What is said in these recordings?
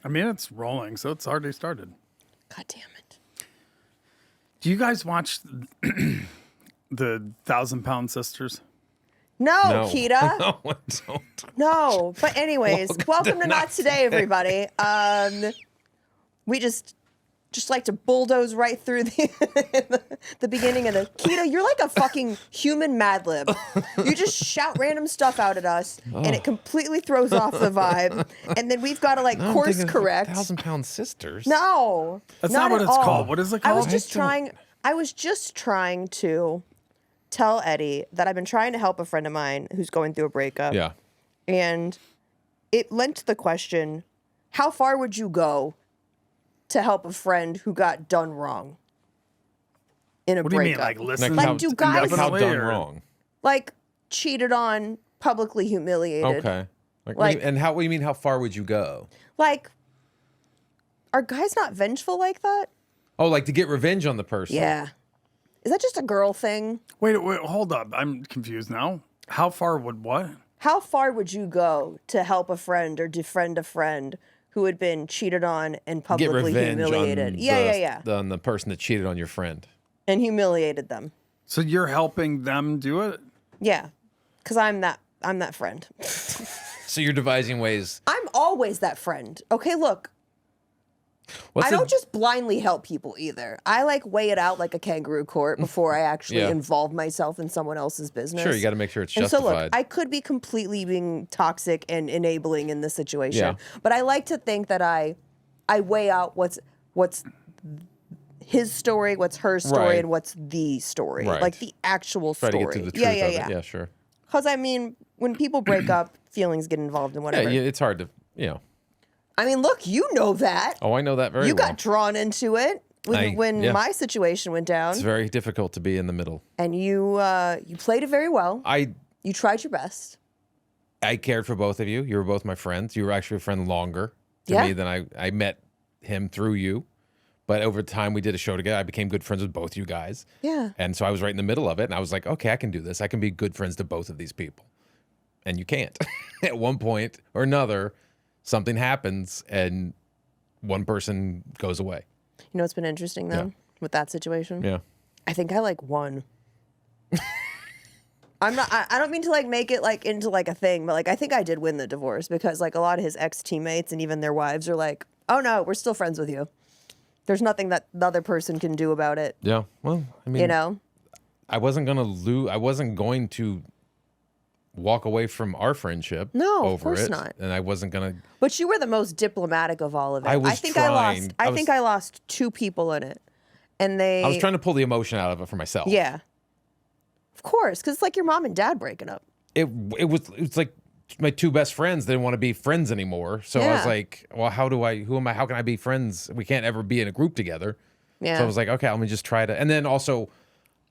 I mean, it's rolling, so it's already started. God damn it. Do you guys watch the 1,000-Pound Sisters? No, Keida. No, I don't. No. But anyways, welcome to Not Today, everybody. We just like to bulldoze right through the beginning of the Keida, you're like a fucking human Mad Lib. You just shout random stuff out at us, and it completely throws off the vibe. And then we've got to like course correct. 1,000-Pound Sisters. No, That's not what it's all. called. What is it called? I was just trying to tell Eddie that I've been trying to help a friend of mine who's going through a breakup. Yeah. And it lent to the question, how far would you go to help a friend who got done wrong in a breakup? What do you mean, like listen? Like, do guys- Like how done or- wrong? Like cheated on, publicly humiliated. Okay. Like, Like- what do you mean? How far would you go? Like, are guys not vengeful like that? Oh, like to get revenge on the person. Yeah. Is that just a girl thing? Wait, hold up. I'm confused now. How far would what? How far would you go to help a friend or defriend a friend who had been cheated on and Get publicly revenge humiliated? on on the person that cheated on your friend. And humiliated them. So you're helping them do it? Yeah. Because I'm that friend. So you're devising ways. I'm always that friend. Okay, look. I don't just blindly help people either. I like weigh it out like a kangaroo court before I actually Yeah. involve myself in someone else's business. Sure, you got to make sure it's And so justified. look, I could be completely being toxic and enabling in this situation, Yeah. but I like to think that I weigh out what's his story, what's her story, Right. and what's the story, Right. like the actual Try story. to get to the truth of it. Yeah, sure. Because I mean, when people break up, feelings get involved in whatever. Yeah, it's hard to, I mean, look, you know that. Oh, I know that very You well. got drawn into it when yeah. my situation went down, It's very difficult to be in the middle. and you played it very well. You tried your best. I cared for both of you. You were both my friends. You were actually a friend longer to Yeah. me than I met him through you. But over time, we did a show together. I became good friends with both you guys. Yeah. And so I was right in the middle of it. And I was like, okay, I can do this. I can be good friends to both of these people. And you can't. At one point or another, something happens and one person goes away. You know what's been interesting though with that situation? Yeah. I think I like won. I don't mean to like make it like into like a thing, but like I think I did win the divorce because like a lot of his ex-teammates and even their wives are like, "Oh no, we're still friends with you. There's nothing that the other person can do about it." Yeah. Well, I mean, You know? I wasn't going to lose. I wasn't going to walk away from our friendship. No, of over course it, not. And I wasn't going to. But you were the most diplomatic of all of it. I was think trying. I think I lost 2 people in it. And I was trying to pull the emotion out of it for myself. Yeah. Of course, because it's like your mom and dad breaking up. It was like my 2 best friends didn't want to be friends anymore. So I was Yeah. like, well, how can I be friends? We can't ever be in a group together. Yeah. So I was like, okay, let me just try to. And then also,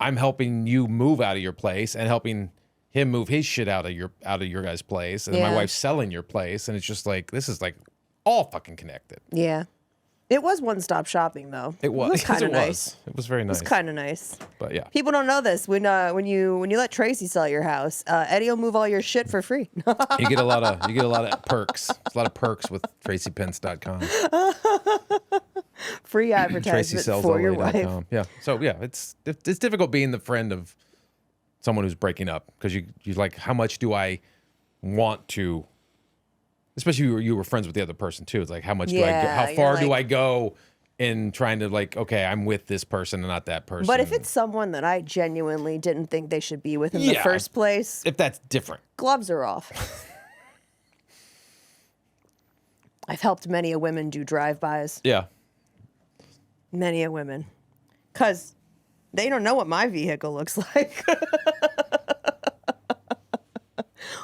I'm helping you move out of your place and helping him move his shit out of your guys' place, and then my Yeah. wife's selling your place, and it's just like this is like all fucking connected. Yeah. It was one-stop shopping, though. It was kind of nice. It was very nice. It's kind of nice. But yeah, People don't know this. When you let Tracy sell your house, Eddie will move all your shit for free. you get a lot of perks. There's a lot of perks with TracyPence.com. Free advertisement for your wife. Yeah. So yeah, it's difficult being the friend of someone who's breaking up because you're like, how much do I want to? Especially you were friends with the other person too. It's like, how much do I go? How far do I go in trying to like, okay, I'm with this person and not that person. But if it's someone that I genuinely didn't think they should be with in the first place, if that's different, gloves are off. I've helped many a women do drive-bys. yeah. Many a women. Because they don't know what my vehicle looks like.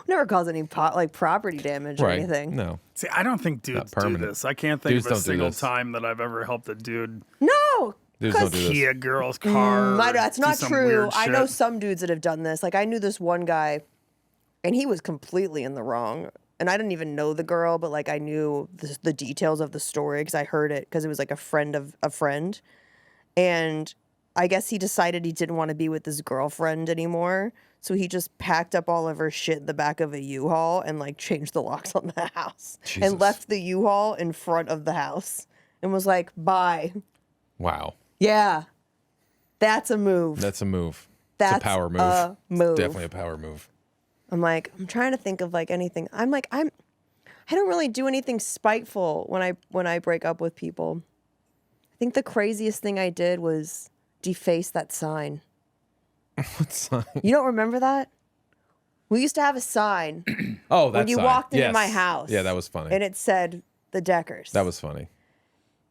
Never cause any property damage or Right. anything. No. See, I don't think dudes do permanent. this. I can't think Dudes of a don't do single this. time that I've ever helped a dude No. Dudes don't do this. key a girl's car. That's do not some true. weird I know shit. some dudes that have done this. Like I knew this one guy, and he was completely in the wrong. And I didn't even know the girl, but like I knew the details of the story because I heard it because it was like a friend of a friend. And I guess he decided he didn't want to be with his girlfriend anymore. So he just packed up all of her shit in the back of a U-Haul and like changed the locks on the house Jesus. and left the U-Haul in front of the house and was like, bye. Wow. Yeah. That's a move. That's a move. That's it's a power move. a move. It's definitely a power move. I'm like, I'm trying to think of like anything. I don't really do anything spiteful when I break up with people. I think the craziest thing I did was deface that sign. What sign? You don't remember that? We used to have a sign Oh, that's when you walked into my house. Yeah, that was funny. And it said the Deckers. That was funny.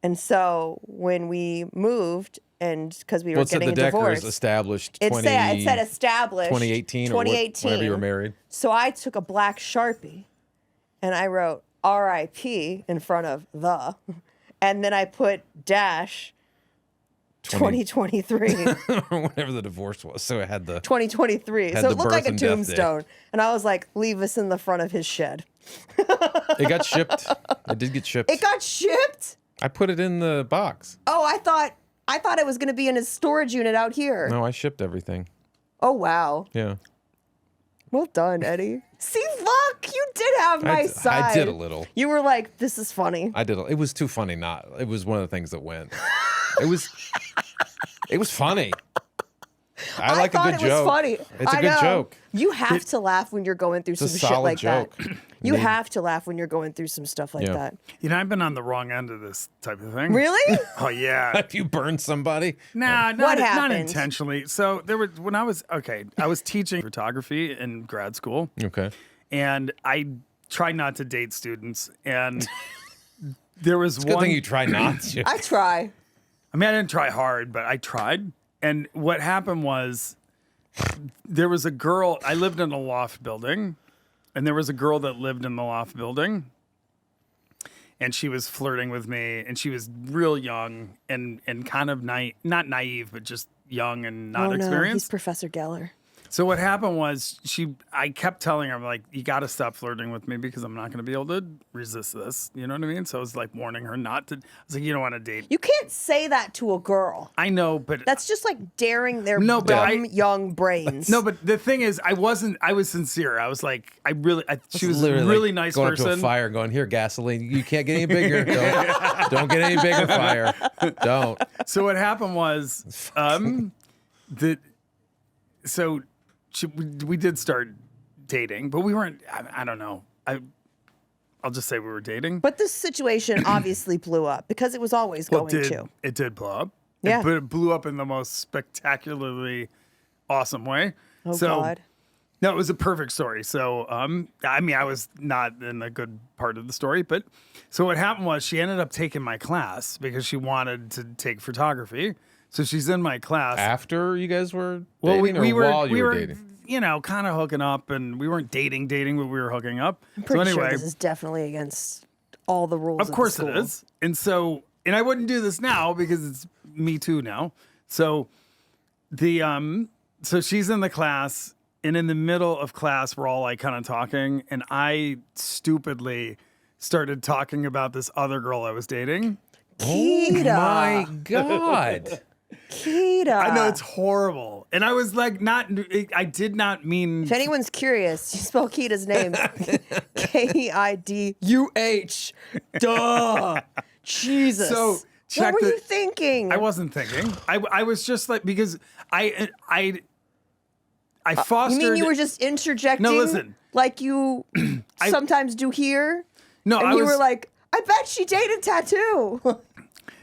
And so when we moved, and because we were What's getting the Deckers divorced, established? it said established 2018 or 2018. whenever you were married. So I took a black Sharpie and I wrote RIP in front of the, and then I put dash 2023. Whatever the divorce was. So it had the 2023. Had So the it looked like birth a and death day. tombstone. And I was like, leave us in the front of his shed. It got shipped. It did get shipped. It got shipped? I put it in the box. Oh, I thought it was going to be in his storage unit out here. No, I shipped everything. Oh, wow. Yeah. Well done, Eddie. See, look, you did have my side. I did a little. You were like, this is funny. I did. It was too funny. Not. It was one of the things that went. It was. It was funny. I like a thought good it joke. was funny. It's a I good know. joke. You have to laugh when you're going through It's a some shit solid like joke. that. You have to laugh when you're going through some stuff like Yeah. that. You know, I've been on the wrong end of this type of thing. Really? Oh yeah. If you burn somebody, Nah, What not happened? intentionally. So there were when I was teaching photography in grad school, okay. and I tried not to date students, and there was It's a good one. thing you try not to. I try. I mean, I didn't try hard, but I tried. And what happened was, there was a girl. I lived in a loft building, and there was a girl that lived in the loft building, and she was flirting with me, and she was real young and kind of not naive, but just young and not Oh, no, he's experienced. Professor Geller. So what happened was I kept telling her, I'm like, you got to stop flirting with me because I'm not going to be able to resist this. You know what I mean? So I was like warning her not to. I was like, you don't want to date. You can't say that to a girl. I know, but That's just like daring their No, but dumb young brains. no, but the thing is, I was sincere. I was like, she was a Literally really like nice going up to a person. fire, going here, gasoline. You can't get any bigger. Don't get any bigger, fire. Don't. So what happened was, we did start dating, but we weren't. I don't know. I'll just say we were dating. But this situation obviously blew up because it was always going to. It did blow up. Yeah. But it blew up in the most spectacularly awesome way. Oh, so, God. No, it was a perfect story. So, I mean, I was not in a good part of the story, but so what happened was she ended up taking my class because she wanted to take photography. So she's in my class. After you guys were Well, dating, we or were while you were dating? You know, kind of hooking up, and we weren't dating, but we were hooking up. I'm pretty so anyway, sure this is definitely against all the rules. of course the it school. is. And so, and I wouldn't do this now because it's Me Too now. So so she's in the class, and in the middle of class, we're all like kind of talking, and I stupidly started talking about this other girl I was dating. Keida. Oh my God. Keida. I know it's horrible. And I was like, I did not mean. If anyone's curious, you spell Keida's name. Keiduh. Duh. Jesus. So, check what were the- you thinking? I wasn't thinking. I was just like, because I fostered. You mean you were just interjecting? No, listen. Like you sometimes do here? No, And I you was. were like, I bet she dated Tattoo.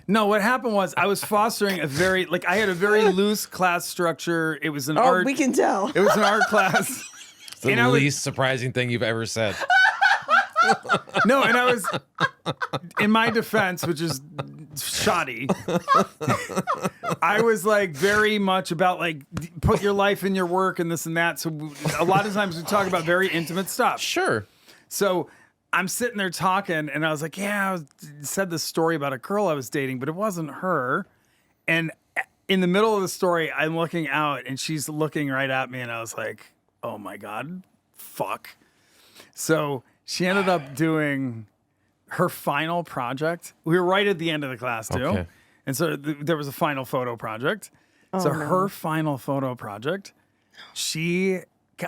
No, what happened was I was fostering I had a very loose class structure. It was an Oh, art. we can tell. It was an art class. The And I was- least surprising thing you've ever said. No, and I was, in my defense, which is shoddy, I was like very much about like put your life in your work and this and that. So a lot of times we talk about very intimate stuff. Sure. So I'm sitting there talking, and I was like, yeah, said this story about a girl I was dating, but it wasn't her. And in the middle of the story, I'm looking out, and she's looking right at me, and I was like, oh my God, fuck. So she ended up doing her final project. We were right at the end of the class, too. Okay. And so there was a final photo project. So her final photo project, she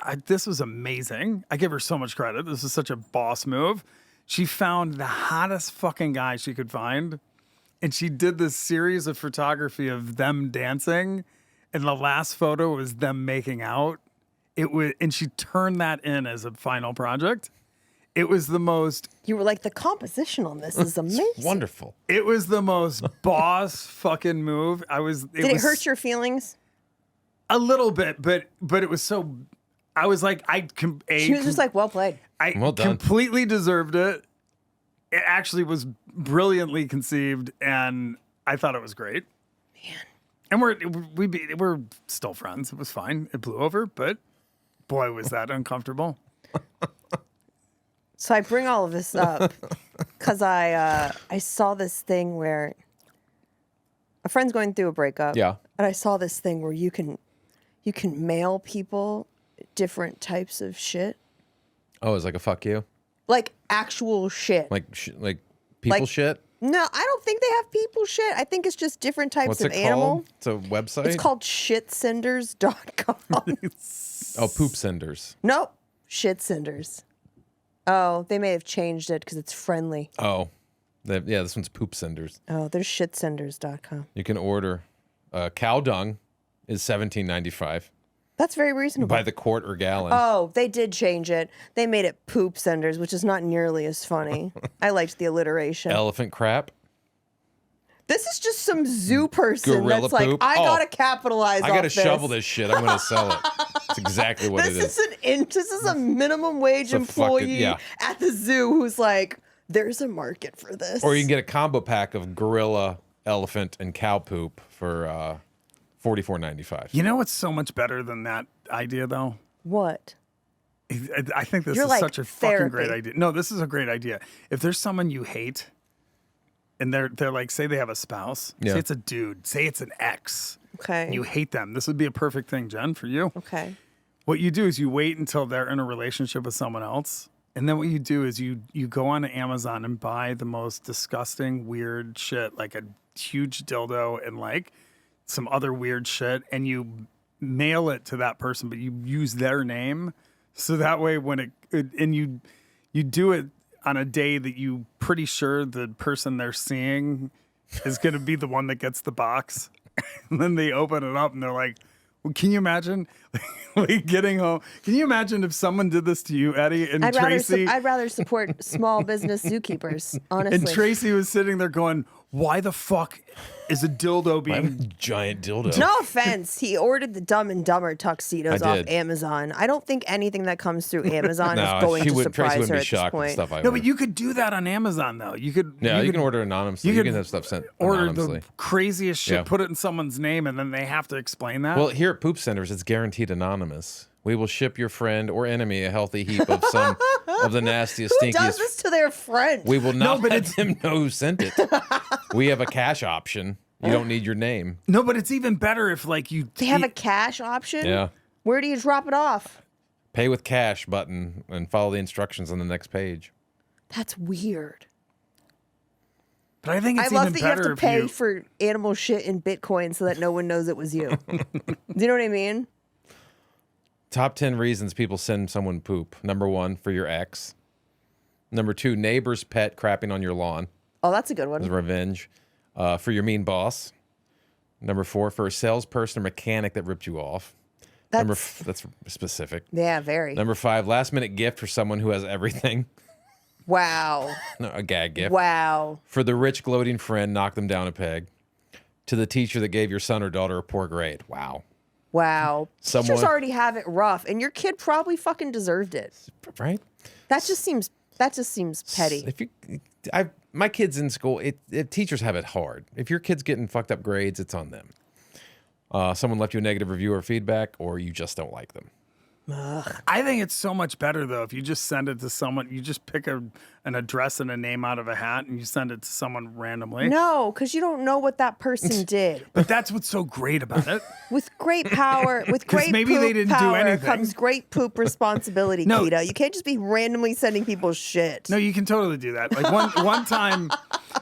God, this was amazing. I give her so much credit. This is such a boss move. She found the hottest fucking guy she could find, and she did this series of photography of them dancing, and the last photo was them making out. And she turned that in as a final project. It was the most. You were like, the composition on this is amazing. Wonderful. It was the most boss fucking move. Did it hurt your feelings? A little bit, but it was so. I was like, She was just like, well played. Well done. Completely deserved it. It actually was brilliantly conceived, and I thought it was great. Man. And we're still friends. It was fine. It blew over, but boy, was that uncomfortable. So I bring all of this up because I saw this thing where a friend's going through a breakup. Yeah. And I saw this thing where you can mail people different types of shit. Oh, it's like a fuck you? Like actual shit. Like people Like- shit? No, I don't think they have people shit. I think it's just different types What's of it animal. called? It's a website? It's called shitsenders.com. Oh, poop senders. Nope. Shitsenders. Oh, they may have changed it because it's friendly. Oh. Yeah, this one's poop senders. Oh, there's shitsenders.com. You can order cow dung is $17.95 That's very reasonable. by the quart or gallon. Oh, they did change it. They made it poop senders, which is not nearly as funny. I liked the alliteration. Elephant crap. This is just some zoo person Gorilla that's like, poop? I Oh, gotta capitalize I off gotta shovel this shit. I'm gonna sell it. That's exactly what it is. This is a minimum wage a fucking- employee yeah. at the zoo who's like, there's a market for this. Or you can get a combo pack of gorilla, elephant, and cow poop for $44.95. You know what's so much better than that idea, though? What? I think this You're is like such a fucking great therapy. idea. No, this is a great idea. If there's someone you hate, and they're like, say they have a spouse, Yeah. say it's a dude, say it's an ex, Okay. and you hate them. This would be a perfect thing, Jen, for you. Okay. What you do is you wait until they're in a relationship with someone else. And then what you do is you go on Amazon and buy the most disgusting, weird shit, like a huge dildo and like some other weird shit, and you mail it to that person, but you use their name. So that way and you do it on a day that you pretty sure the person they're seeing is going to be the one that gets the box. And then they open it up and they're like, well, can you imagine like getting home? Can you imagine if someone did this to you, Eddie, and Tracy? I'd rather support small business zookeepers, honestly. And Tracy was sitting there going, why the fuck is a dildo being... Giant dildo. No offense. He ordered the Dumb and Dumber tuxedos I off did. Amazon. I don't think anything that comes through Amazon No, is going she to wouldn't. surprise Tracy wouldn't her be at this shocked with point. stuff I No, order. but you could do that on Amazon, though. You could... Yeah, you can order anonymously. You could can have stuff sent order anonymously. the craziest shit, Yeah. put it in someone's name, and then they have to explain that. Well, here at Poop Centers, it's guaranteed anonymous. We will ship your friend or enemy a healthy heap of some of the nastiest, Who stinkiest. does this to their friend? We will not but let them know who sent it. We have a cash option. You don't need your name. no, but it's even better if like you... They have a cash option? Yeah. Where do you drop it off? Pay with cash button and follow the instructions on the next page. That's weird. But I think I it's love even that you have better to if pay you... for animal shit in Bitcoin so that no one knows it was you. Do you know what I mean? Top 10 reasons people send someone poop. Number 1, for your ex. Number 2, neighbor's pet crapping on your lawn. Oh, that's a good As one. revenge. For your mean boss. Number 4, for a salesperson or mechanic that ripped you off. That's specific. Yeah, very. Number 5, last minute gift for someone who has everything. Wow. No, a gag gift. Wow. For the rich gloating friend, knock them down a peg. To the teacher that gave your son or daughter a poor grade. Wow. Wow. Teachers Someone- already have it rough, and your kid probably fucking deserved it. Right? That just seems petty. If you, my kids in school, teachers have it hard. If your kid's getting fucked up grades, it's on them. Someone left you a negative review or feedback, or you just don't like them. I think it's so much better, though, if you just send it to someone. You just pick an address and a name out of a hat, and you send it to someone randomly. No, because you don't know what that person did. But that's what's so great about it. With great power, with great maybe poop they didn't do power anything. comes great poop responsibility, No. Keida. You can't just be randomly sending people shit. No, you can totally do that. Like one time.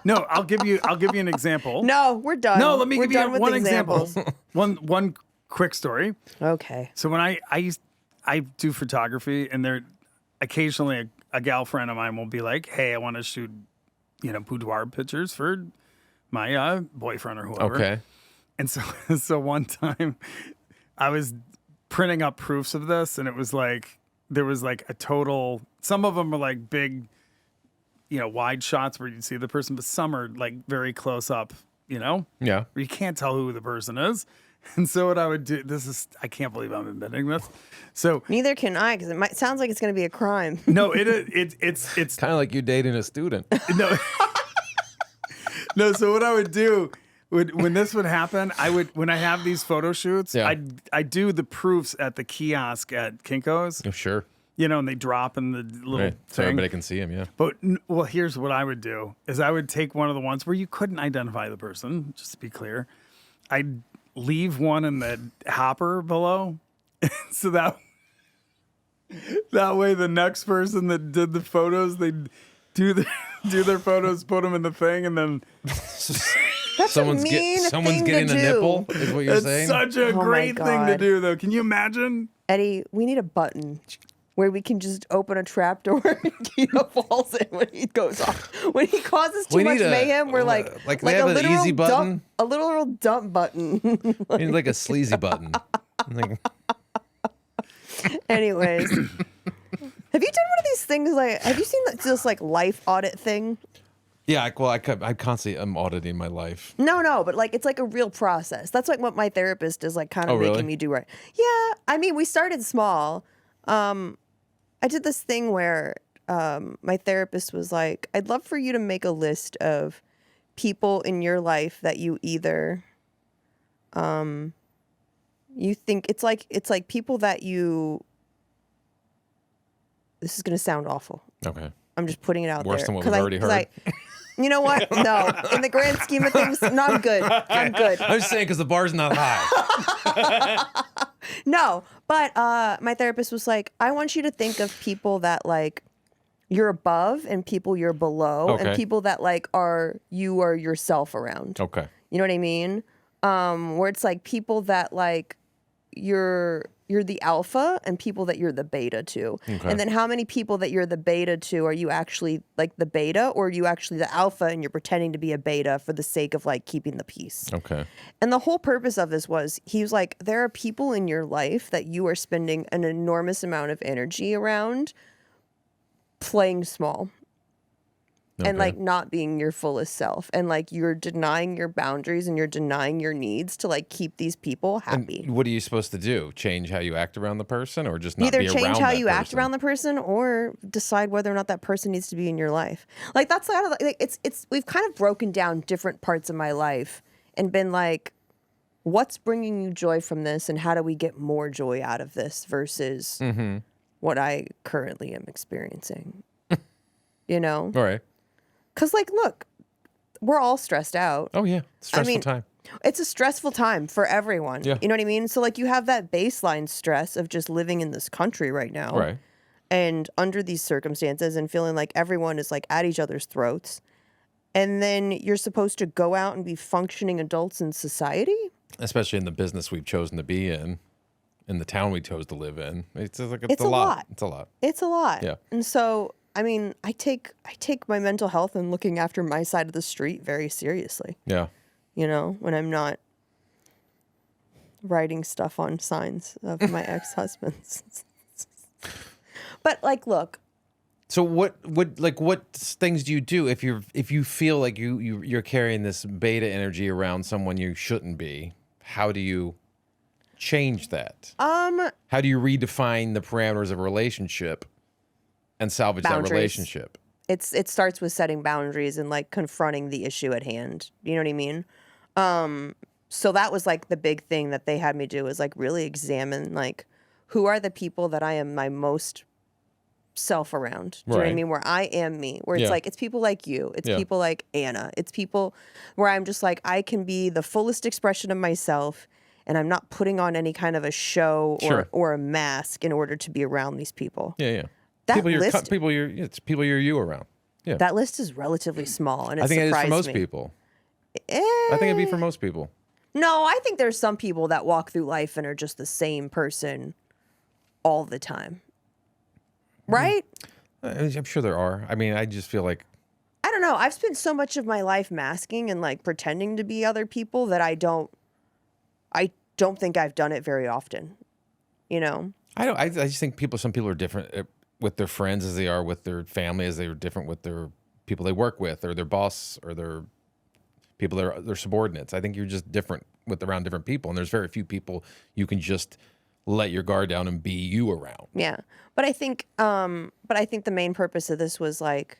No, I'll give you an example. No, we're done. No, let me We're give you done with one example. examples. One quick story. Okay. So when I I do photography, and there occasionally a gal friend of mine will be like, "Hey, I want to shoot, boudoir pictures for my boyfriend or whoever." Okay. And so, so one time, I was printing up proofs of this, and it was like there was like a total. Some of them were like big, wide shots where you see the person, but some are like very close up. Yeah. Where you can't tell who the person is. And so what I would do, I can't believe I'm admitting this. So Neither can I, because sounds like it's going to be a crime. no, it's Kind of like you dating a student. no, no. So what I would do when this would happen, when I have these photo shoots, Yeah. I do the proofs at the kiosk at Kinko's, Oh, sure. and they drop in the little Right. So thing. everybody can see him. Yeah. But well, here's what I would do: is I would take one of the ones where you couldn't identify the person. Just to be clear, I'd leave one in the hopper below, so that way the next person that did the photos, they do their photos, put them in the thing, and then someone's mean thing getting to a do. nipple. Is what you're it's saying? such a Oh my great thing to God. do, though. Can you imagine? Eddie, we need a button where we can just open a trap door and Keida falls in when he goes off. When he causes too We much need mayhem, we're like they have a an literal easy button? dump, a literal dump button. You need like a sleazy button. Like, Anyways, have you done one of these things? Like, have you seen this like life audit thing? yeah. I constantly am auditing my life. No, but like it's like a real process. That's like what my therapist is like kind of Oh, really? making me do right. Yeah, I mean, we started small. I did this thing where my therapist was like, "I'd love for you to make a list of people in your life that you either you think it's like people that you." This is gonna sound awful. Okay. I'm just putting it out Worse there. than what 'Cause we've already heard. You know what? No. In the grand scheme of things, no, I'm good. I'm good. I'm just saying because the bar's not high. No, but my therapist was like, I want you to think of people that like you're above and people you're below Okay. and people that like you are yourself around. Okay. You know what I mean? Where it's like people that like you're the alpha and people that you're the beta to. Okay. And then how many people that you're the beta to are you actually like the beta, or are you actually the alpha and you're pretending to be a beta for the sake of like keeping the peace? Okay. And the whole purpose of this was, he was like, there are people in your life that you are spending an enormous amount of energy around playing small. And Okay. like not being your fullest self, and like you're denying your boundaries and you're denying your needs to like keep these people happy. What are you supposed to do? Change how you act around the person, or just not Either be change around how that you act person? around the person, or decide whether or not that person needs to be in your life. Like that's kind of like it's we've kind of broken down different parts of my life and been like, what's bringing you joy from this, and how do we get more joy out of this versus Mm-hmm. what I currently am experiencing. You know, All right. because like, look, we're all stressed out. Oh yeah. Stressful mean, time. It's a stressful time for everyone. Yeah. You know what I mean? So like you have that baseline stress of just living in this country right now. Right. And under these circumstances and feeling like everyone is like at each other's throats. And then you're supposed to go out and be functioning adults in society. Especially in the business we've chosen to be in the town we chose to live in. It's like It's a lot. It's a lot. It's a lot. Yeah. And so, I mean, I take my mental health and looking after my side of the street very seriously. Yeah. You know, when I'm not writing stuff on signs of my ex-husbands. But like, look, So what things do you do if you feel like you're carrying this beta energy around someone you shouldn't be? How do you change that? How do you redefine the parameters of a relationship and salvage that Boundaries. relationship? it starts with setting boundaries and like confronting the issue at hand. You know what I mean? So that was like the big thing that they had me do, is like really examine like who are the people that I am my most self around. Do you know what I Right. mean? Where I am me. Where it's Yeah. like it's people like you. It's Yeah. people like Anna. It's people where I'm just like I can be the fullest expression of myself, and I'm not putting on any kind of a show Sure. or a mask in order to be around these people. Yeah, yeah. That people list- it's people you around. Yeah. That list is relatively small, and it I think it is for surprised most me. people. I think it'd be for most people. No, I think there's some people that walk through life and are just the same person all the time. Right? I'm sure there are. I mean, I just feel like I don't know. I've spent so much of my life masking and like pretending to be other people that I don't think I've done it very often. You know? I just think some people are different with their friends as they are with their family, as they are different with their people they work with, or their boss, or their people that are their subordinates. I think you're just different around different people, and there's very few people you can just let your guard down and be you around. Yeah. But I think the main purpose of this was like,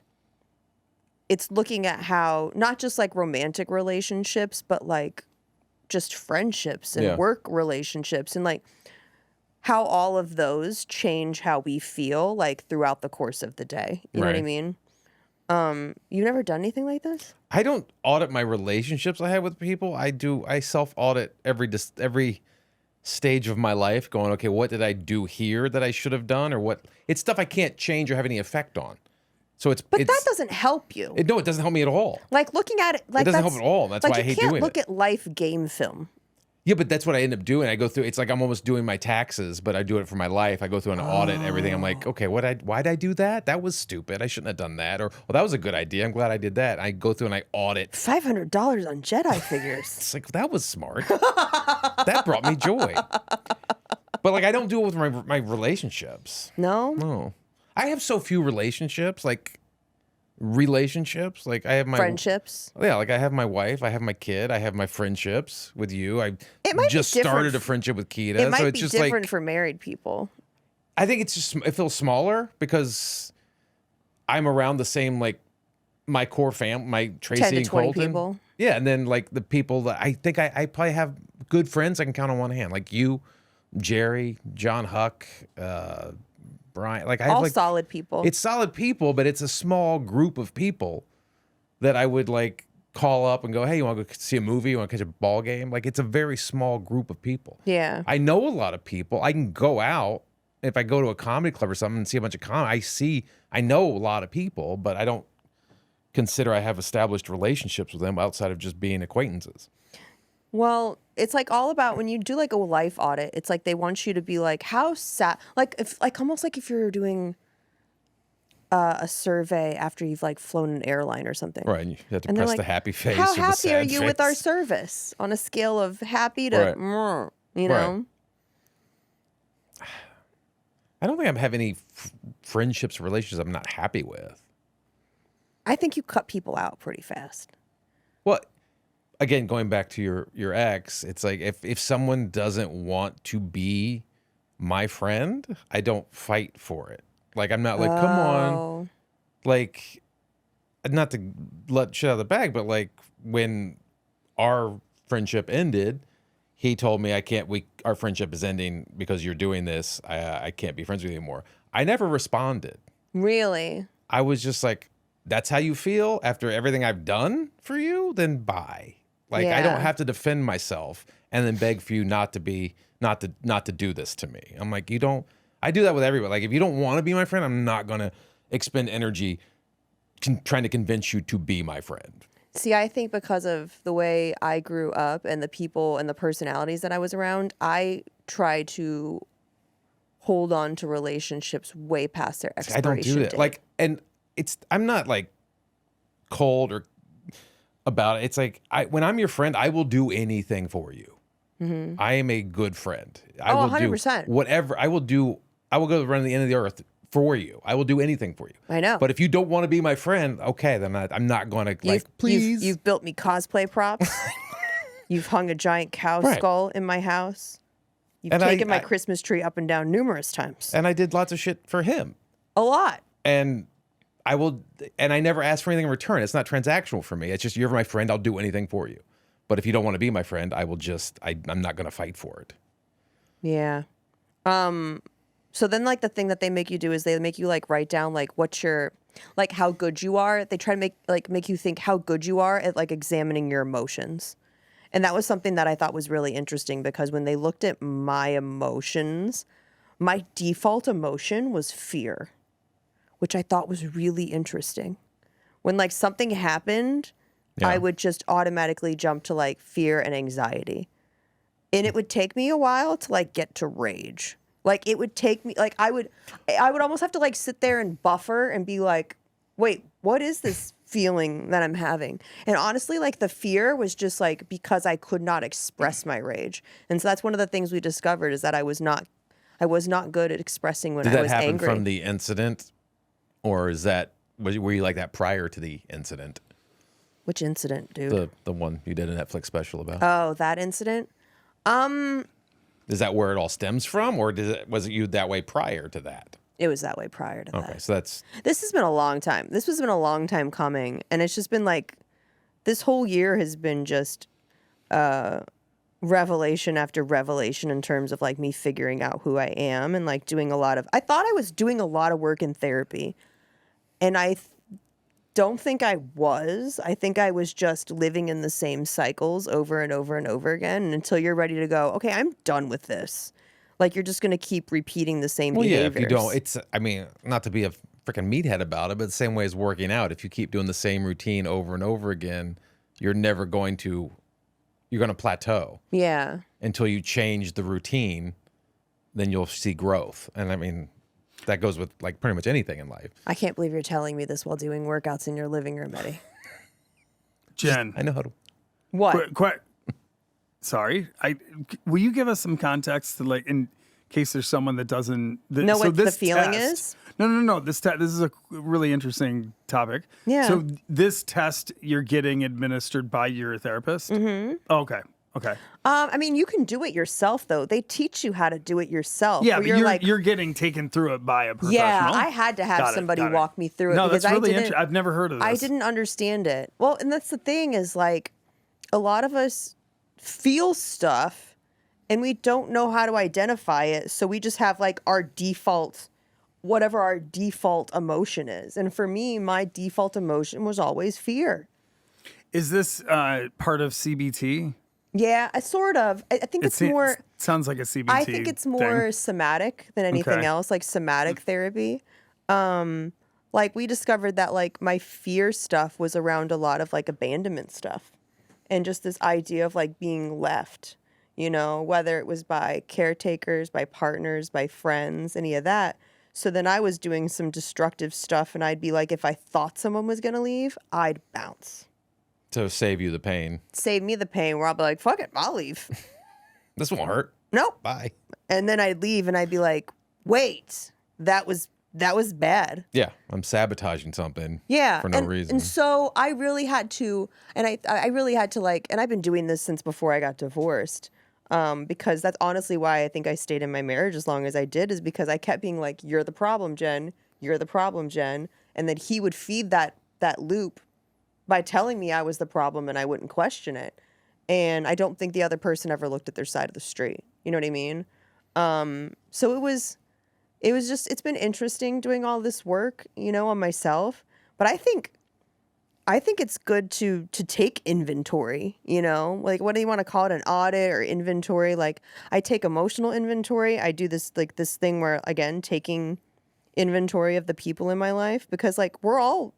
it's looking at how not just like romantic relationships, but like just friendships and work relationships, and like how all of those change how we feel like throughout the course of the day. You know what I mean? You never done anything like this? I don't audit my relationships I have with people. I self-audit every stage of my life, going, okay, what did I do here that I should have done, or what? It's stuff I can't change or have any effect on. So But that doesn't help you. No, it doesn't help me at all. Like looking at it, like it doesn't help at all. That's like why I hate you doing can't look it. at life game film. Yeah, but that's what I end up doing. I go through. It's like I'm almost doing my taxes, but I do it for my life. I go through an audit and everything. I'm like, okay, why'd I do that? That was stupid. I shouldn't have done that. Or, well, that was a good idea. I'm glad I did that. I go through and I audit. $500 on Jedi figures. It's like, that was smart. That brought me joy. But like, I don't do it with my relationships. No? No. I have so few relationships. Like I have my Friendships. Yeah, like I have my wife, I have my kid, I have my friendships with you. I It might just be different started a friendship with Keida. It might so it's be just different like, for married people. I think it feels smaller because I'm around the same, like, my core family, my Tracy 10 to and 20 Colton. people. Yeah, and then like the people that I think I probably have good friends I can count on one hand, like you, Jerry, John Huck, Brian. Like I have All like solid people. It's solid people, but it's a small group of people that I would like call up and go, hey, you want to go see a movie? You want to catch a ball game? Like, it's a very small group of people. Yeah. I know a lot of people. I can go out. If I go to a comedy club or something and see a bunch of comedy, I know a lot of people, but I don't consider I have established relationships with them outside of just being acquaintances. Well, it's like all about when you do like a life audit, it's like they want you to be like, how sad, like if like almost like if you're doing a survey after you've like flown an airline or something. Right. And you have to And they're press like, the happy face. how or the happy sad are you face. with our service on a scale of happy to, Right. You know? I don't think I have any friendships or relationships I'm not happy with. I think you cut people out pretty fast. Well, again, going back to your ex, it's like if someone doesn't want to be my friend, I don't fight for it. Like, I'm not like, come on. Like, not to let shit out of the bag, but like when our friendship ended, he told me our friendship is ending because you're doing this. I can't be friends with you anymore. I never responded. Really? I was just like, that's how you feel after everything I've done for you? Then bye. Like, I don't have to defend myself and then beg for you not to do this to me. I'm like, I do that with everyone. Like, if you don't want to be my friend, I'm not going to expend energy trying to convince you to be my friend. See, I think because of the way I grew up and the people and the personalities that I was around, I try to hold on to relationships way past their expiration I don't do that. date. Like, and I'm not like cold or about it. It's like when I'm your friend, I will do anything for you. Mm-hmm. I am a good friend. I will 100%. do whatever. I will go around the end of the earth for you. I will do anything for you. I know. But if you don't want to be my friend, okay, then I'm not going to please. You've built me cosplay props. You've hung a giant cow skull in my house. You've taken my Christmas tree up and down numerous times. And I did lots of shit for him. A lot. And I never ask for anything in return. It's not transactional for me. It's just, you're my friend, I'll do anything for you. But if you don't want to be my friend, I'm not going to fight for it. Yeah. So then like the thing that they make you do is they make you like write down like what's your, like how good you are. They try to make you think how good you are at like examining your emotions. And that was something that I thought was really interesting because when they looked at my emotions, my default emotion was fear, which I thought was really interesting. When like something happened, I would just automatically jump to like fear and anxiety. And it would take me a while to like get to rage. Like it would take me, like I would almost have to like sit there and buffer and be like, wait, what is this feeling that I'm having? And honestly, like the fear was just like because I could not express my rage. And so that's one of the things we discovered is that I was not good at expressing when Did I that was happen angry. from the incident, or were you like that prior to the incident? Which incident, dude? The one you did a Netflix special about. Oh, that incident? Is that where it all stems from, or was it you that way prior to that? It was that way prior to Okay, that. so that's This has been a long time. This has been a long time coming. And it's just been like, this whole year has been just revelation after revelation in terms of like me figuring out who I am and like doing I thought I was doing a lot of work in therapy. And I don't think I was. I think I was just living in the same cycles over and over and over again. And until you're ready to go, okay, I'm done with this. Like you're just going to keep repeating the same behaviors. yeah. If you don't, I mean, not to be a freaking meathead about it, but the same way as working out. If you keep doing the same routine over and over again, you're going to plateau. Yeah. Until you change the routine, then you'll see growth. And I mean, that goes with like pretty much anything in life. I can't believe you're telling me this while doing workouts in your living room, Eddie. Jen, I know how to. What? Sorry, will you give us some context to like in case there's someone that doesn't Know so what the this feeling test- is? No. This is a really interesting topic. Yeah. So this test you're getting administered by your therapist. Mm-hmm. Okay. I mean, you can do it yourself, though. They teach you how to do it yourself. Yeah, where but you're getting taken through it by a professional. yeah, I had to have Got it, somebody got it. walk me through it No, because that's I really didn't. interesting. I've never heard of this. I didn't understand it. Well, and that's the thing is like, a lot of us feel stuff, and we don't know how to identify it. So we just have like our default, whatever our default emotion is. And for me, my default emotion was always fear. Is this part of CBT? Yeah, I sort of. I think it's more. Sounds like a CBT. I think it's more thing. somatic than anything Okay. else, like somatic therapy. Like we discovered that like my fear stuff was around a lot of like abandonment stuff and just this idea of like being left, you know, whether it was by caretakers, by partners, by friends, any of that. So then I was doing some destructive stuff and I'd be like, if I thought someone was going to leave, I'd bounce. To save you the pain. Save me the pain where I'll be like, fuck it, I'll leave. This won't hurt. Nope. Bye. And then I'd leave and I'd be like, wait, that was bad. Yeah, I'm sabotaging something. Yeah. For no reason. And so I really had to, and I really had to like, and I've been doing this since before I got divorced. Because that's honestly why I think I stayed in my marriage as long as I did, is because I kept being like, you're the problem, Jen. You're the problem, Jen. And then he would feed that loop by telling me I was the problem and I wouldn't question it. And I don't think the other person ever looked at their side of the street. You know what I mean? So it was just, it's been interesting doing all this work, you know, on myself. But I think it's good to take inventory, you know, like what do you want to call it? An audit or inventory? Like I take emotional inventory. I do this thing where, again, taking inventory of the people in my life, because like we're all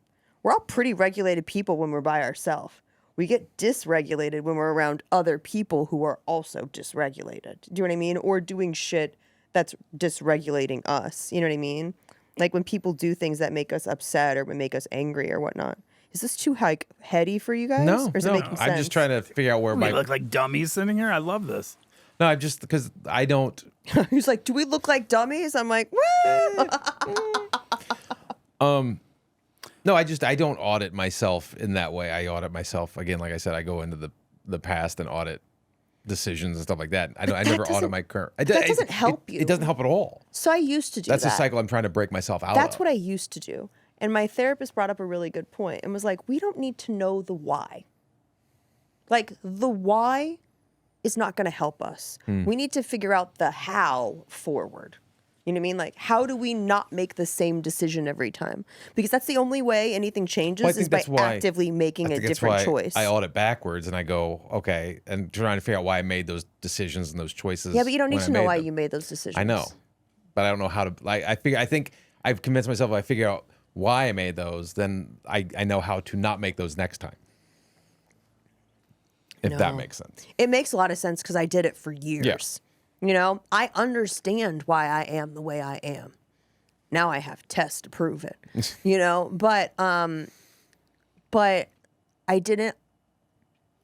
pretty regulated people when we're by ourselves. We get dysregulated when we're around other people who are also dysregulated. Do you know what I mean? Or doing shit that's dysregulating us. You know what I mean? Like when people do things that make us upset or make us angry or whatnot. Is this too like heady for you guys? No, Or is it making sense? I'm just trying to figure out where We my. look like dummies sitting here. I love this. No, I'm just because I don't. He's like, do we look like dummies? I'm like, woo! No, I don't audit myself in that way. I audit myself again. Like I said, I go into the past and audit decisions and stuff like that. I never audit my current. That doesn't help you. It doesn't help at all. So I used to do That's that. a cycle I'm trying to break myself out of. That's what I used to do. And my therapist brought up a really good point and was like, we don't need to know the why. Like the why is not going to help us. We need to figure out the how forward. You know what I mean? Like, how do we not make the same decision every time? Because that's the only way anything changes is by actively making a different choice. I audit backwards and I go, okay, and trying to figure out why I made those decisions and those choices. Yeah, but you don't need when to I know made why them. you made those decisions. I know, but I don't know how to. Like, I think I've convinced myself if I figure out why I made those, then I know how to not make those next time. If that No. makes sense. It makes a lot of sense because I did it for years. You know, I understand why I am the way I am. Now I have tests to prove it. You know, but I didn't.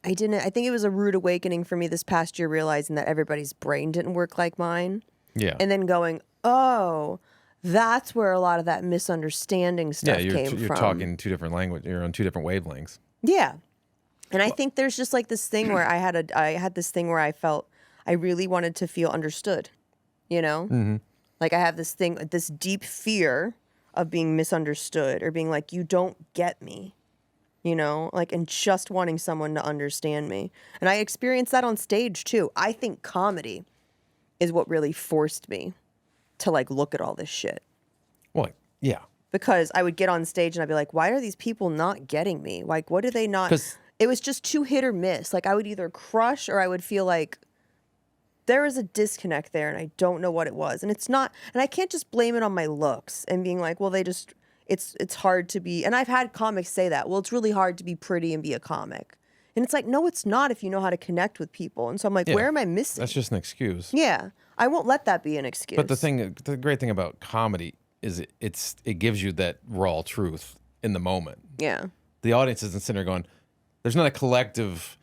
I think it was a rude awakening for me this past year, realizing that everybody's brain didn't work like mine. Yeah. And then going, oh, that's where a lot of that misunderstanding stuff came from. You're talking two different languages. You're on two different wavelengths. Yeah. And I think there's just like this thing where I had this thing where I felt I really wanted to feel understood, you know? Mm-hmm. Like I have this thing, this deep fear of being misunderstood or being like, you don't get me, you know? Like, and just wanting someone to understand me. And I experienced that on stage too. I think comedy is what really forced me to like look at all this shit. Well, yeah. Because I would get on stage and I'd be like, why are these people not getting me? Like, what do they not? It was just too hit or miss. Like, I would either crush or I would feel like there was a disconnect there and I don't know what it was. And it's not, and I can't just blame it on my looks and being like, well, it's hard to be, and I've had comics say that, well, it's really hard to be pretty and be a comic. And it's like, no, it's not if you know how to connect with people. And so I'm like, where am I missing? That's just an excuse. Yeah. I won't let that be an excuse. But the great thing about comedy is it gives you that raw truth in the moment. Yeah. The audience isn't sitting there going, there's not a collective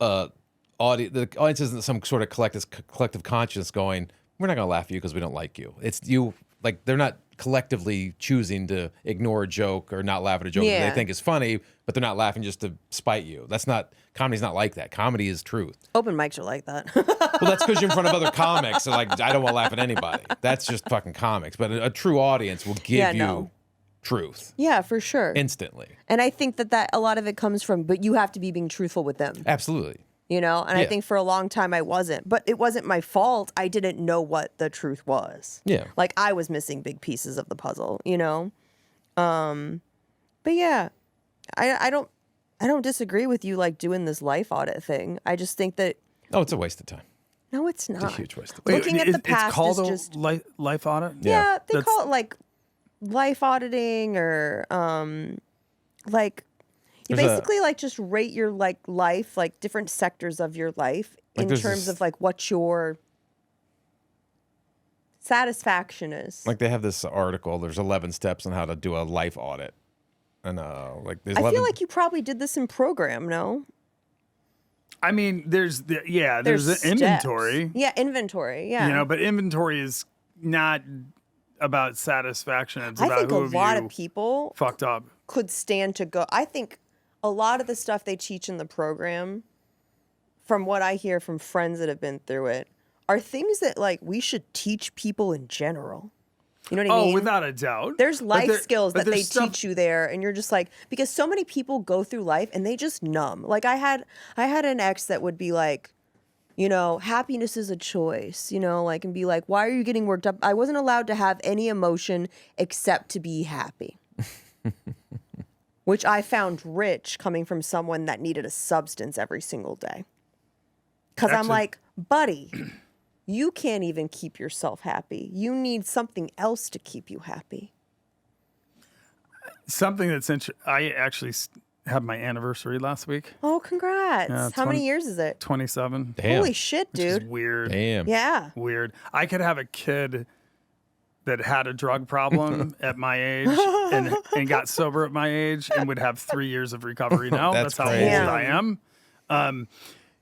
audience. The audience isn't some sort of collective conscience going, we're not going to laugh at you because we don't like you. It's you, like, they're not collectively choosing to ignore a joke or not laugh at a joke that they think is funny, but they're not laughing just to spite you. Comedy's not like that. Comedy is truth. Open mics are like that. Well, that's because you're in front of other comics. So like, I don't want to laugh at anybody. That's just fucking comics. But a true audience will give you truth. Yeah, for sure. Instantly. And I think that a lot of it comes from, but you have to be being truthful with them. Absolutely. You know? And I think for a long time I wasn't. But it wasn't my fault. I didn't know what the truth was. Yeah. Like I was missing big pieces of the puzzle, you know? But yeah, I don't disagree with you like doing this life audit thing. I just think that it's a waste of time. no, it's not. It's a huge waste of time. Looking at the past it's called is just life audit. yeah. They call it like life auditing or like you basically like just rate your like life, like different sectors of your life in terms of like what your satisfaction is. Like they have this article. There's 11 steps on how to do a life audit, and like there's 11... I feel like you probably did this in program, no? I mean, there's an inventory. Yeah, inventory. Yeah, you know, but inventory is not about satisfaction. It's I about think who a lot you of people fucked up could stand to go. I think a lot of the stuff they teach in the program, from what I hear from friends that have been through it, are things that like we should teach people in general. You know what I mean? Oh, without a doubt. There's life skills that they stuff... teach you there, and you're just like, because so many people go through life and they just numb. Like I had an ex that would be like, you know, happiness is a choice, you know, like, and be like, why are you getting worked up? I wasn't allowed to have any emotion except to be happy. Which I found rich coming from someone that needed a substance every single day. Because I'm like, buddy, you can't even keep yourself happy. You need something else to keep you happy. Something that's interesting. I actually had my anniversary last week. Oh, congrats. Yeah, How many years is it? 27. Damn. Holy shit, dude. Which is weird. Damn. Yeah. Weird. I could have a kid that had a drug problem at my age and got sober at my age and would have 3 years of recovery now. That's how crazy. old I am.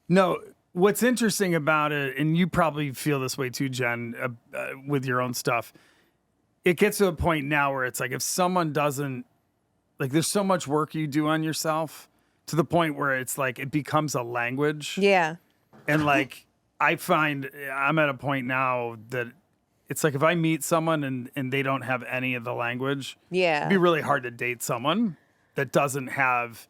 No, what's interesting about it, and you probably feel this way too, Jen, with your own stuff, it gets to a point now where it's like if someone doesn't, like there's so much work you do on yourself to the point where it's like it becomes a language. Yeah. And like I find I'm at a point now that it's like if I meet someone and they don't have any of the language, Yeah. it'd be really hard to date someone that doesn't have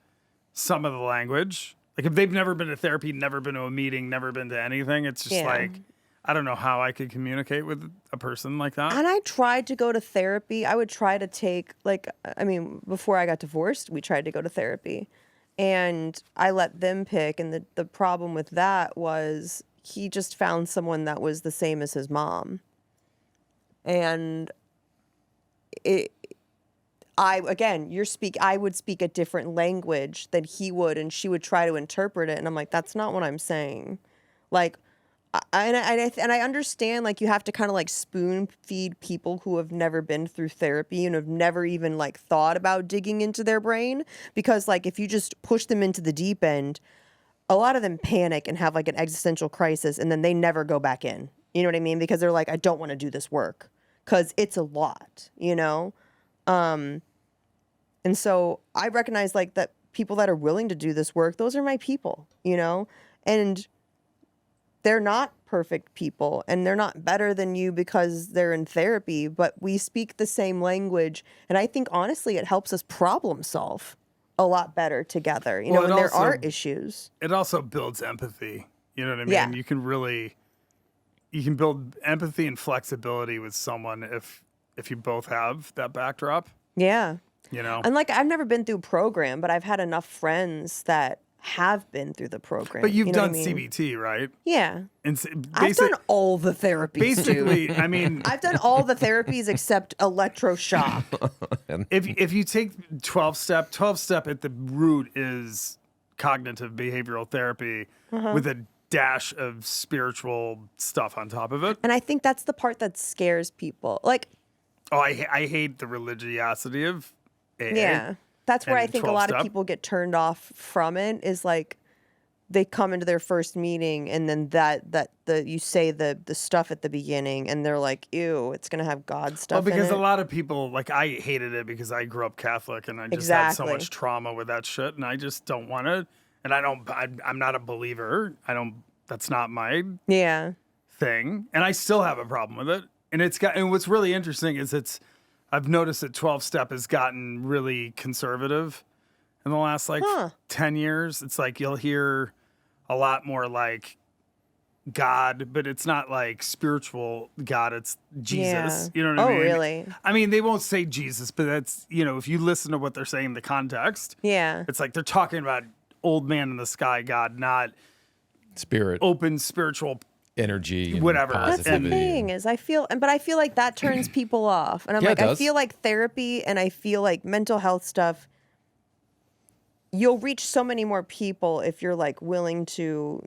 some of the language. Like if they've never been to therapy, never been to a meeting, never been to anything, it's just like, I don't know how I could communicate with a person like that. And I tried to go to therapy. I would try to take, like, I mean, before I got divorced, we tried to go to therapy. And I let them pick. And the problem with that was he just found someone that was the same as his mom. And I would speak a different language than he would, and she would try to interpret it. And I'm like, that's not what I'm saying. Like, And I understand, like, you have to kind of like spoon feed people who have never been through therapy and have never even like thought about digging into their brain, because like if you just push them into the deep end, a lot of them panic and have like an existential crisis, and then they never go back in. You know what I mean? Because they're like, I don't want to do this work because it's a lot, you know? And so I recognize like that people that are willing to do this work, those are my people, you know? And they're not perfect people, and they're not better than you because they're in therapy, but we speak the same language. And I think honestly, it helps us problem solve a lot better together, you know, when there are issues. It also builds empathy. You know what I mean? Yeah. You can build empathy and flexibility with someone if you both have that backdrop, Yeah. you know? And like, I've never been through program, but I've had enough friends that have been through the program. But you've you know done what I mean? CBT, right? Yeah. And I've done all the therapies, dude. basically, I mean, I've done all the therapies except electroshock. if you take 12-step at the root is cognitive behavioral therapy with a dash of spiritual stuff on top of it. And I think that's the part that scares people. Like, Oh, I hate the religiosity of AA. yeah. That's where I And think a lot of 12-step. people get turned off from it, is like they come into their first meeting and then you say the stuff at the beginning and they're like, ew, it's gonna have God stuff. Well, because in it. a lot of people, like, I hated it because I grew up Catholic and I just had so Exactly. much trauma with that shit, and I just don't want it. And I'm not a believer. That's not my Yeah. thing, and I still have a problem with it. And what's really interesting is I've noticed that 12-step has gotten really conservative in the last 10 years. It's like you'll hear a lot more like God, but it's not like spiritual God, it's Jesus. Yeah. You know what I mean? Oh, really? I mean, they won't say Jesus, but that's, you know, if you listen to what they're saying in the context, Yeah. it's like they're talking about old man in the sky God, not Spirit, open spiritual energy, and Whatever. That's the positivity. thing, is I feel like that turns people off. And I'm Yeah, like, it I does. feel like therapy and I feel like mental health stuff, you'll reach so many more people if you're like willing to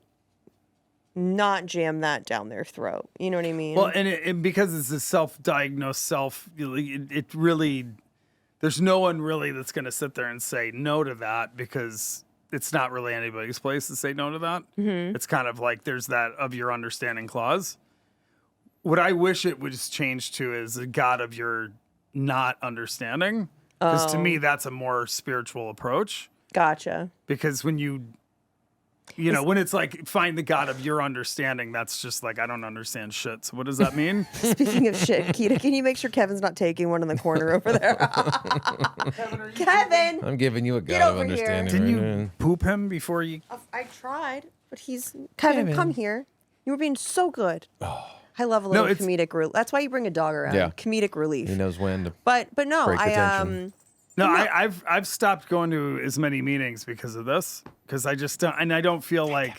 not jam that down their throat. You know what I mean? Well, and because it's a self-diagnosed it really, there's no one really that's going to sit there and say no to that, because it's not really anybody's place to say no to that. Mm-hmm. It's kind of like there's that of your understanding clause. What I wish it was changed to is a God of your not understanding, because to me that's a more spiritual approach. Gotcha. Because when when it's like find the God of your understanding, that's just like, I don't understand shit. So what does that mean? Speaking of shit, Keida, can you make sure Kevin's not taking one in the corner over there? Kevin! I'm giving you a Get God of over here. understanding. Didn't right you now. poop him before you? I tried, but Kevin, come here. You were being so good. I love a little it's- comedic relief. That's why you bring a dog around. Yeah. Comedic relief. He knows when to. But no, break the tension. No, I've stopped going to as many meetings because of this, because I just don't, and I don't feel like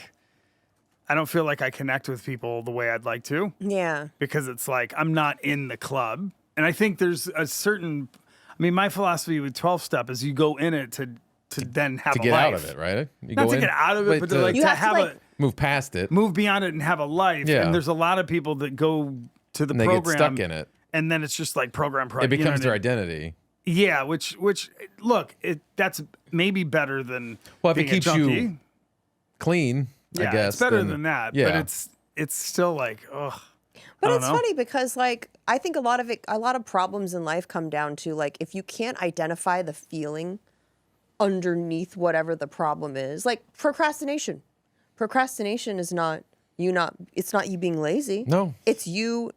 I connect with people the way I'd like to, Yeah. because it's like I'm not in the club. And I think there's a certain, I mean, my philosophy with 12-step is you go in it to then have To a get life. out of it, right? You Not go to in, get out of it, but to like You to have to, have like- move past it, move beyond it and have a life. Yeah. And there's a lot of people that go to the and they program get stuck in it. and then it's just like program. It you know becomes what their I mean? identity. Yeah, which look, that's maybe better than Well, if it being keeps a junkie. you clean, Yeah, I guess it's better then- than that. Yeah. But it's still like, ugh. But I it's don't know. funny because like I think a lot of problems in life come down to like if you can't identify the feeling underneath whatever the problem is. Like procrastination. Procrastination is it's not you being lazy. No. It's you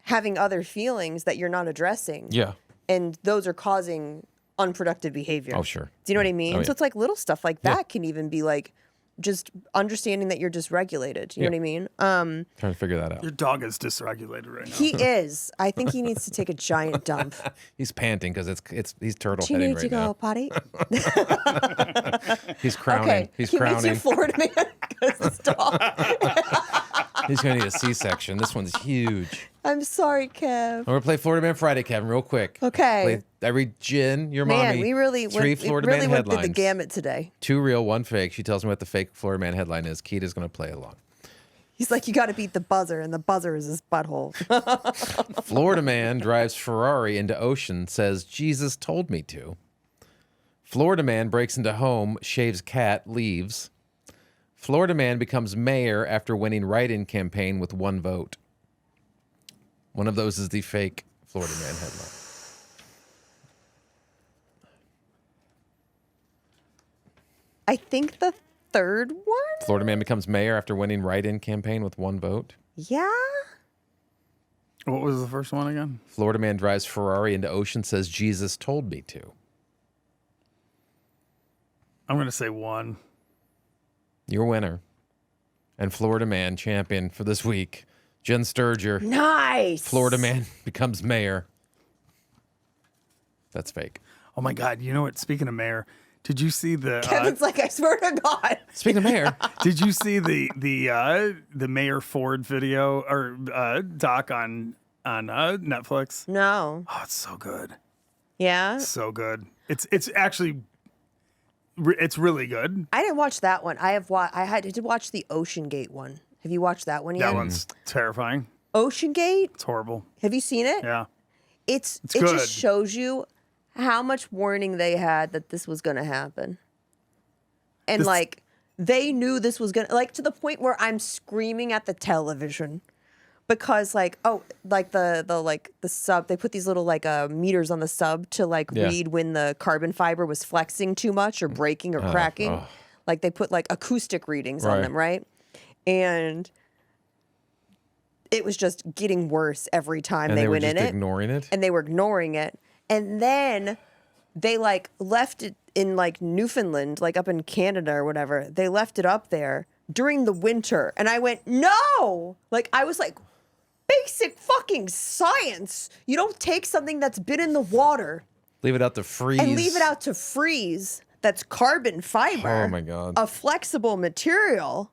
having other feelings that you're not addressing. Yeah. And those are causing unproductive behavior. Oh, sure. Do you know what I mean? Oh, yeah. So it's like little stuff like that Yeah. can even be like just understanding that you're dysregulated. You know Yeah. what I mean? Trying to figure that out. Your dog is dysregulated right now. He is. I think he needs to take a giant dump. He's panting because he's turtle Do you heading need to right go now. potty? He's crowning. Okay. He's he makes crowning. you Florida man because this dog. He's gonna need a C-section. This one's huge. I'm sorry, Kev. I'm gonna play Florida Man Friday, Kevin, real quick. Okay. I read Jen, your Man, mommy. we really three Florida Man went headlines. through the gamut today. 2 real, 1 fake. She tells me what the fake Florida Man headline is. Keida's gonna play along. He's like, you got to beat the buzzer, and the buzzer is his butthole. Florida man drives Ferrari into ocean, says Jesus told me to. Florida man breaks into home, shaves cat, leaves. Florida man becomes mayor after winning write-in campaign with 1 vote. One of those is the fake Florida man headline. I think the third one? Florida man becomes mayor after winning write-in campaign with 1 vote. Yeah. What was the first one again? Florida man drives Ferrari into ocean, says Jesus told me to. I'm going to say 1. Your winner and Florida man champion for this week, Jen Sturger. Nice. Florida man becomes mayor. That's fake. Oh my God! You know what? Speaking of mayor, did you see the? Kevin's like, I swear to God. Speaking of mayor, Did you see the Mayor Ford video or doc on Netflix? No. Oh, it's so good, Yeah. so good. It's actually it's really good. I didn't watch that one. I did watch the Ocean Gate one. Have you watched that one yet? That one's terrifying. Ocean Gate? It's horrible. Have you seen it? Yeah. It good. just shows you how much warning they had that this was going to happen. And This- like they knew this was going to, like, to the point where I'm screaming at the television because like, oh, like the sub, they put these little like meters on the sub to like Yeah. read when the carbon fiber was flexing too much or breaking or cracking. Like they put like acoustic readings on Right. them, right? And it was just getting worse every time and they they were went just in it. ignoring it. And they were ignoring it. And then they like left it in like Newfoundland, like up in Canada or whatever. They left it up there during the winter. And I went, no! Like I was like, basic fucking science. You don't take something that's been in the water Leave it out to freeze. and leave it out to freeze. That's carbon fiber. Oh my God. A flexible material.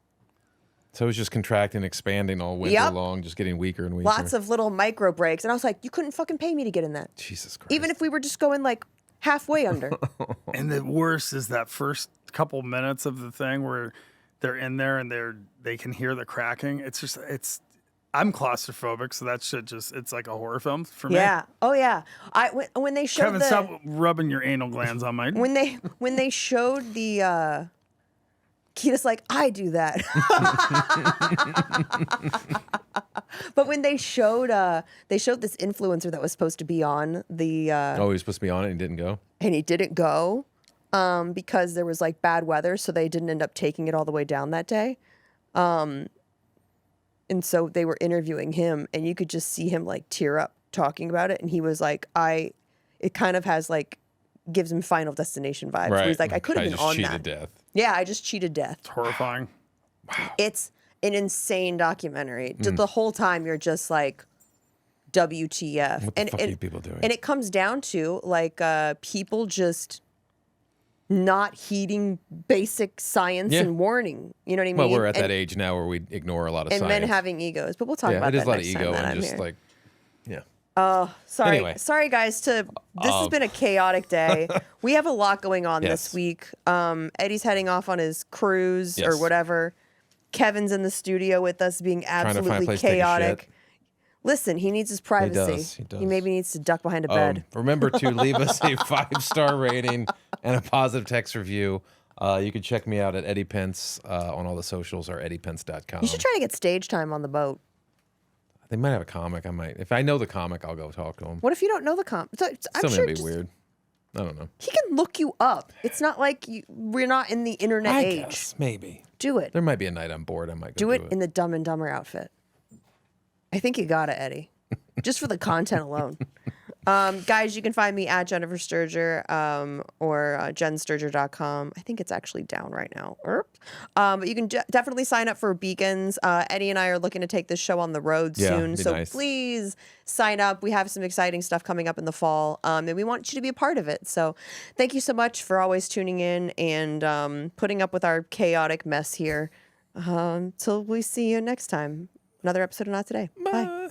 So it was just contracting, expanding all winter Yep. long, just getting weaker and weaker. Lots of little micro breaks. And I was like, you couldn't fucking pay me to get in that. Jesus Christ. Even if we were just going like halfway under. And the worst is that first couple minutes of the thing where they're in there and they can hear the cracking. I'm claustrophobic, so that shit it's like a horror film for me. Yeah. Oh yeah. When they showed Kevin, stop rubbing your anal glands on my. when they showed the Keida's like, I do that. But when they showed this influencer that was supposed to be on the oh, he was supposed to be on it and he didn't go? and he didn't go because there was like bad weather, so they didn't end up taking it all the way down that day. And so they were interviewing him, and you could just see him like tear up talking about it. And he was like, it kind of has like, gives him Final Destination vibes. Where he's like, I could have been just on cheated that. death. Yeah, I just cheated death. It's horrifying. It's an insane documentary. Just the whole time you're just like, WTF. What the fuck are you people doing? And it comes down to like people just not heeding basic science Yeah. and warning. You know what I mean? Well, we're at and, that age now where we ignore a lot of and science. men having egos. But we'll talk about it is that a lot of next time ego that and I'm just here. like, yeah. Sorry. Anyway. Sorry, guys. This has been a chaotic day. We have a lot going on Yes. this week. Eddie's heading off on his cruise or Yes. whatever. Kevin's in the studio with us being to find a absolutely place to take a chaotic. shit. Listen, he needs his privacy. He does. He maybe needs to duck behind a bed. Remember to leave us a 5-star rating and a positive text review. You can check me out at Eddie Pence on all the socials or eddiepence.com. You should try to get stage time on the boat. They might have a comic. I might. If I know the comic, I'll go talk to him. What if you don't know the comp? I'm Still sure gonna be weird. I don't know. he can look you up. It's not like we're not in the internet I age. guess, maybe. Do it. There might be a night I'm bored. I might go Do it in the Dumb and Dumber outfit. I think you got it, Eddie. Just for the content alone. Guys, you can find me at Jennifer Sturger or jensturger.com. I think it's actually down right now. But you can definitely sign up for Beacons. Eddie and I are looking to take this show on the road Yeah, soon. be So nice. please sign up. We have some exciting stuff coming up in the fall. And we want you to be a part of it. So thank you so much for always tuning in and putting up with our chaotic mess here. Till we see you next time. Another episode of Not Today. Bye.